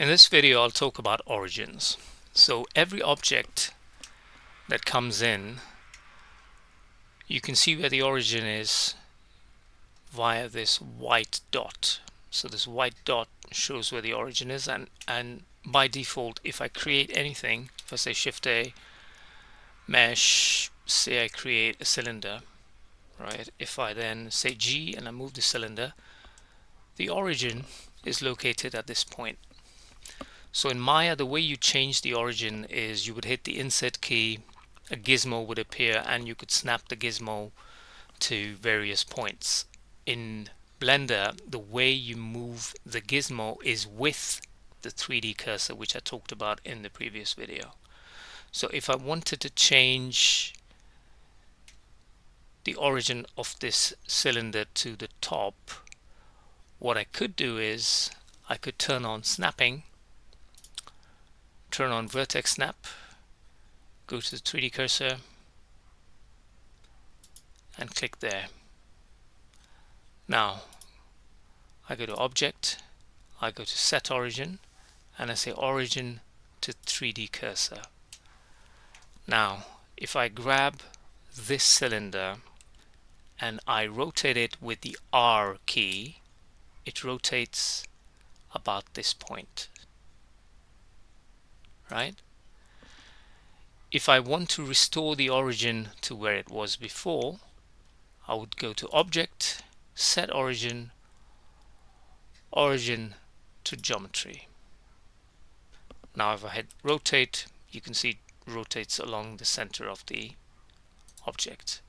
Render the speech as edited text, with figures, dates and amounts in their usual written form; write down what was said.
In this video, I'll talk about origins. So every object that comes in, you can see where the origin is via this white dot. So this white dot shows where the origin is, and by default, if I create anything, if I say Shift A, mesh, say I create a cylinder, right? If I then say G and I move the cylinder, the origin is located at this point. So in Maya, the way you change the origin is you would hit the insert key, a gizmo would appear, and you could snap the gizmo to various points. In Blender, the way you move the gizmo is with the 3D cursor, which I talked about in the previous video. So if I wanted to change the origin of this cylinder to the top, what I could do is I could turn on snapping, turn on vertex snap, go to the 3D cursor and click there. Now I go to object, I go to set origin, and I say origin to 3D cursor. Now if I grab this cylinder and I rotate it with the R key, it rotates about this point, right? If I want to restore the origin to where it was before, I would go to object, set origin, origin to geometry. Now if I hit rotate, you can see it rotates along the center of the object.